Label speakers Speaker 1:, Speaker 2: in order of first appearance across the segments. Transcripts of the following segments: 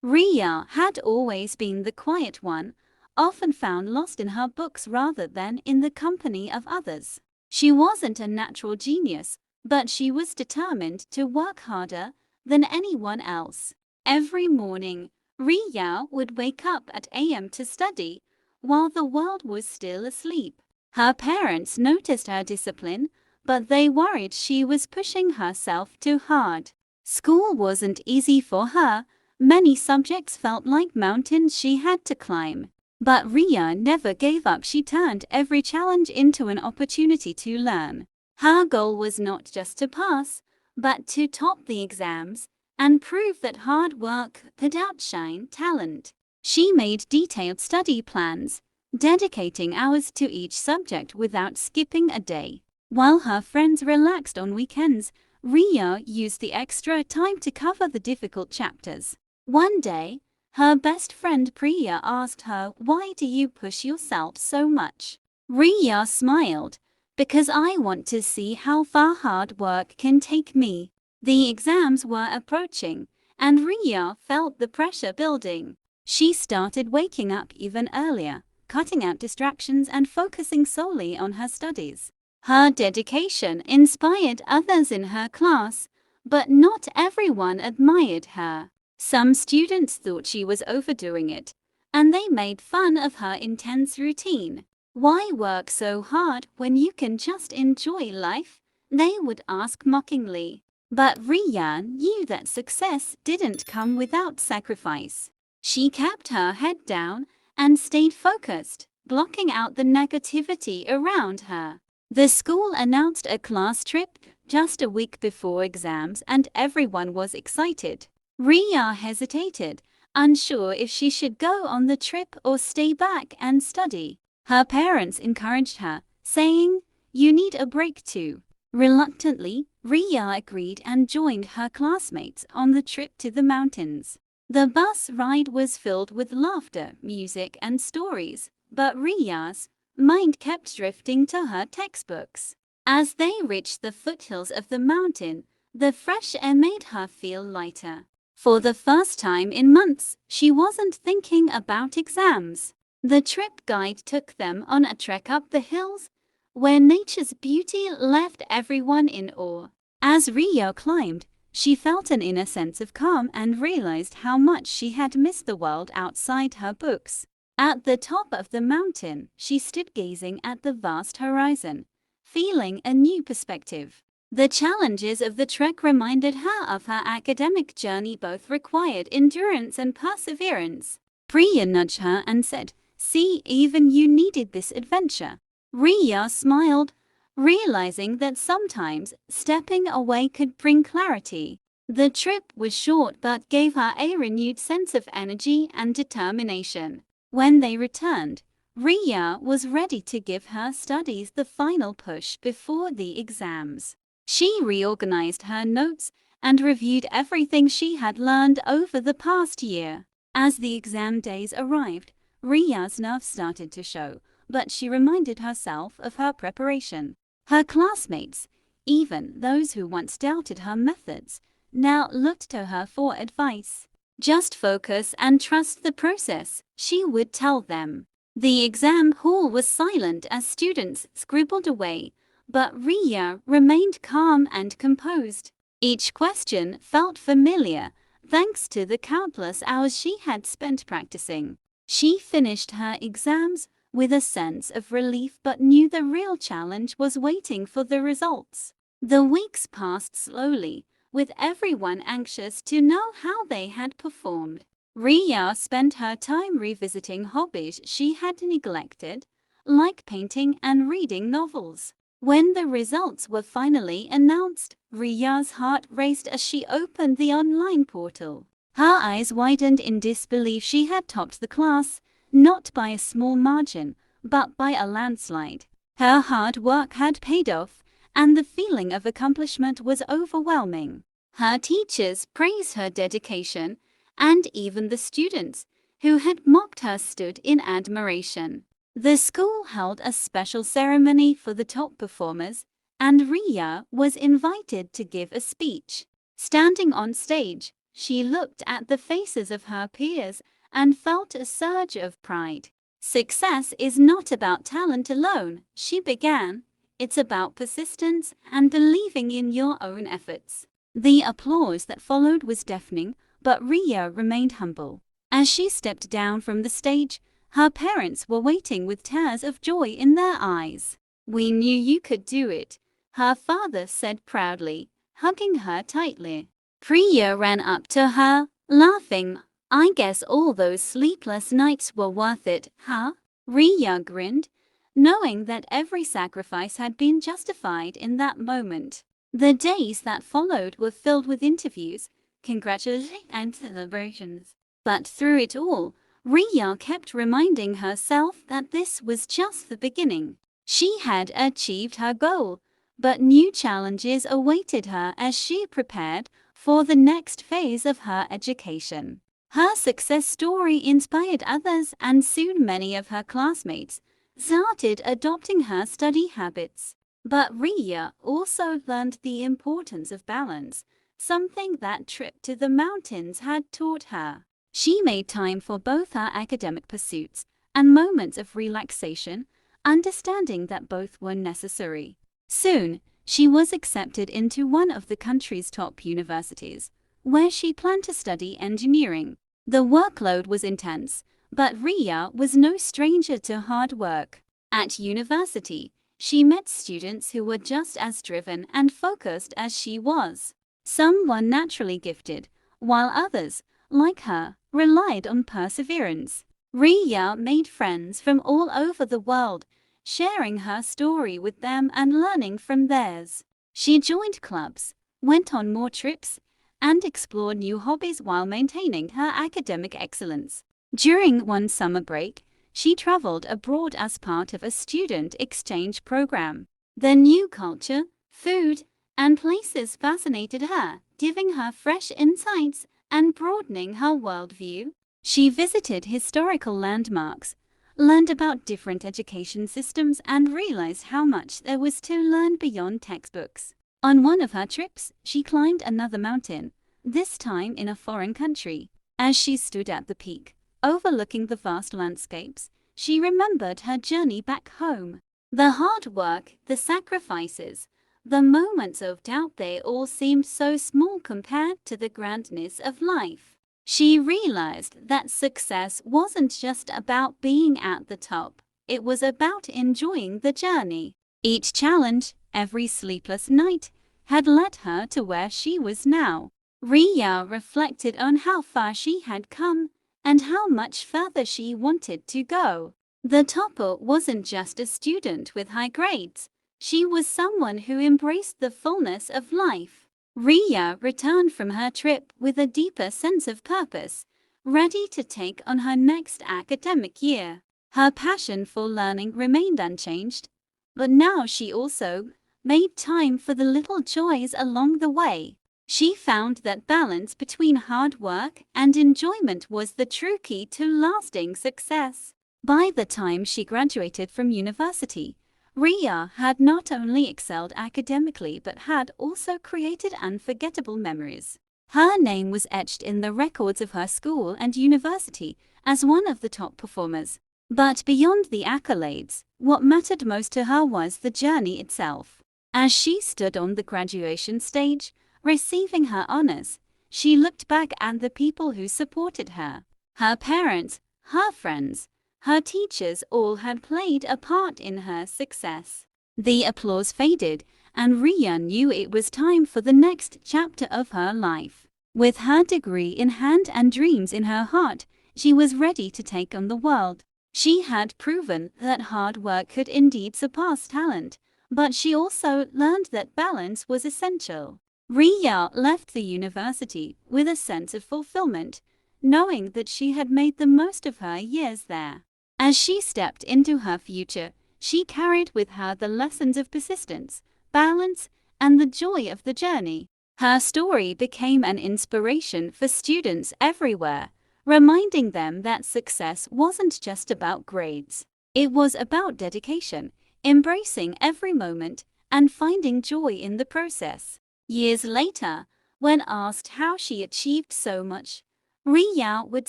Speaker 1: Riya had always been the quiet one, often found lost in her books rather than in the company of others. She wasn't a natural genius, but she was determined to work harder than anyone else. Every morning, Riya would wake up at a.m. to study, while the world was still asleep. Her parents noticed her discipline, but they worried she was pushing herself too hard. School wasn't easy for her. Many subjects felt like mountains she had to climb. But Riya never gave up. She turned every challenge into an opportunity to learn. Her goal was not just to pass, but to top the exams and prove that hard work could outshine talent. She made detailed study plans, dedicating hours to each subject without skipping a day. While her friends relaxed on weekends, Riya used the extra time to cover the difficult chapters. One day, her best friend Priya asked her, "Why do you push yourself so much?" Riya smiled, "Because I want to see how far hard work can take me." The exams were approaching, and Riya felt the pressure building. She started waking up even earlier, cutting out distractions and focusing solely on her studies. Her dedication inspired others in her class, but not everyone admired her. Some students thought she was overdoing it, and they made fun of her intense routine. "Why work so hard when you can just enjoy life?" they would ask mockingly. But Riya knew that success didn't come without sacrifice. She kept her head down and stayed focused, blocking out the negativity around her. The school announced a class trip just a week before exams, and everyone was excited. Riya hesitated, unsure if she should go on the trip or stay back and study. Her parents encouraged her, saying, "You need a break too." Reluctantly, Riya agreed and joined her classmates on the trip to the mountains. The bus ride was filled with laughter, music, and stories, but Riya's mind kept drifting to her textbooks. As they reached the foothills of the mountain, the fresh air made her feel lighter. For the first time in months, she wasn't thinking about exams. The trip guide took them on a trek up the hills, where nature's beauty left everyone in awe. As Riya climbed, she felt an inner sense of calm and realized how much she had missed the world outside her books. At the top of the mountain, she stood gazing at the vast horizon, feeling a new perspective. The challenges of the trek reminded her of her academic journey. Both required endurance and perseverance. Priya nudged her and said, "See, even you needed this adventure." Riya smiled, realizing that sometimes stepping away could bring clarity. The trip was short but gave her a renewed sense of energy and determination. When they returned, Riya was ready to give her studies the final push before the exams. She reorganized her notes and reviewed everything she had learned over the past year. As the exam days arrived, Riya's nerves started to show, but she reminded herself of her preparation. Her classmates, even those who once doubted her methods, now looked to her for advice. "Just focus and trust the process," she would tell them. The exam hall was silent as students scribbled away, but Riya remained calm and composed. Each question felt familiar, thanks to the countless hours she had spent practicing. She finished her exams with a sense of relief but knew the real challenge was waiting for the results. The weeks passed slowly, with everyone anxious to know how they had performed. Riya spent her time revisiting hobbies she had neglected, like painting and reading novels. When the results were finally announced, Riya's heart raced as she opened the online portal. Her eyes widened in disbelief. She had topped the class, not by a small margin, but by a landslide. Her hard work had paid off, and the feeling of accomplishment was overwhelming. Her teachers praised her dedication, and even the students who had mocked her stood in admiration. The school held a special ceremony for the top performers, and Riya was invited to give a speech. Standing on stage, She looked at the faces of her peers and felt a surge of pride. Success is not about talent alone, she began. It's about persistence and believing in your own efforts. The applause that followed was deafening, but Riya remained humble. As she stepped down from the stage, her parents were waiting with tears of joy in their eyes. "We knew you could do it," her father said proudly, hugging her tightly. Priya ran up to her, laughing. "I guess all those sleepless nights were worth it, huh?" Riya grinned, knowing that every sacrifice had been justified in that moment. The days that followed were filled with interviews, congratulations, and celebrations. But through it all, Riya kept reminding herself that this was just the beginning. She had achieved her goal, but new challenges awaited her as she prepared for the next phase of her education. Her success story inspired others, and soon many of her classmates started adopting her study habits. But Riya also learned the importance of balance, something that trip to the mountains had taught her. She made time for both her academic pursuits and moments of relaxation, understanding that both were necessary. Soon, she was accepted into one of the country's top universities, where she planned to study engineering. The workload was intense, but Riya was no stranger to hard work. At university, she met students who were just as driven and focused as she was. Some were naturally gifted, while others, like her, relied on perseverance. Riya made friends from all over the world, sharing her story with them and learning from theirs. She joined clubs, went on more trips, and explored new hobbies while maintaining her academic excellence. During one summer break, she traveled abroad as part of a student exchange program. The new culture, food, and places fascinated her, giving her fresh insights and broadening her worldview. She visited historical landmarks, learned about different education systems, and realized how much there was to learn beyond textbooks. On one of her trips, she climbed another mountain, this time in a foreign country. As she stood at the peak, overlooking the vast landscapes, she remembered her journey back home. The hard work, the sacrifices, the moments of doubt, they all seemed so small compared to the grandness of life. She realized that success wasn't just about being at the top, it was about enjoying the journey. Each challenge, every sleepless night, had led her to where she was now. Riya reflected on how far she had come and how much further she wanted to go. The topper wasn't just a student with high grades, she was someone who embraced the fullness of life. Riya returned from her trip with a deeper sense of purpose, ready to take on her next academic year. Her passion for learning remained unchanged, but now she also made time for the little joys along the way. She found that balance between hard work and enjoyment was the true key to lasting success. By the time she graduated from university, Riya had not only excelled academically but had also created unforgettable memories. Her name was etched in the records of her school and university as one of the top performers. But beyond the accolades, what mattered most to her was the journey itself. As she stood on the graduation stage, receiving her honors, she looked back at the people who supported her. Her parents, her friends, her teachers all had played a part in her success. The applause faded, and Riya knew it was time for the next chapter of her life. With her degree in hand and dreams in her heart, she was ready to take on the world. She had proven that hard work could indeed surpass talent, but she also learned that balance was essential. Riya left the university with a sense of fulfillment, knowing that she had made the most of her years there. As she stepped into her future, she carried with her the lessons of persistence, balance, and the joy of the journey. Her story became an inspiration for students everywhere, reminding them that success wasn't just about grades. It was about dedication, embracing every moment, and finding joy in the process. Years later, When asked how she achieved so much, Riya would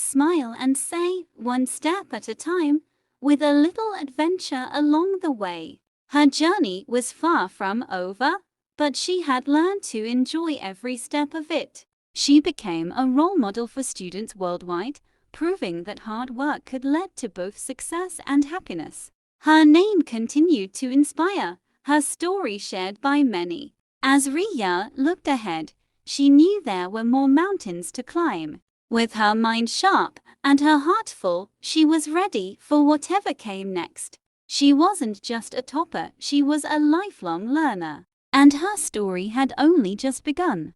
Speaker 1: smile and say, "One step at a time, with a little adventure along the way." Her journey was far from over, but she had learned to enjoy every step of it. She became a role model for students worldwide, proving that hard work could lead to both success and happiness. Her name continued to inspire, her story shared by many. As Riya looked ahead, she knew there were more mountains to climb. With her mind sharp and her heart full, she was ready for whatever came next. She wasn't just a topper, she was a lifelong learner. And her story had only just begun.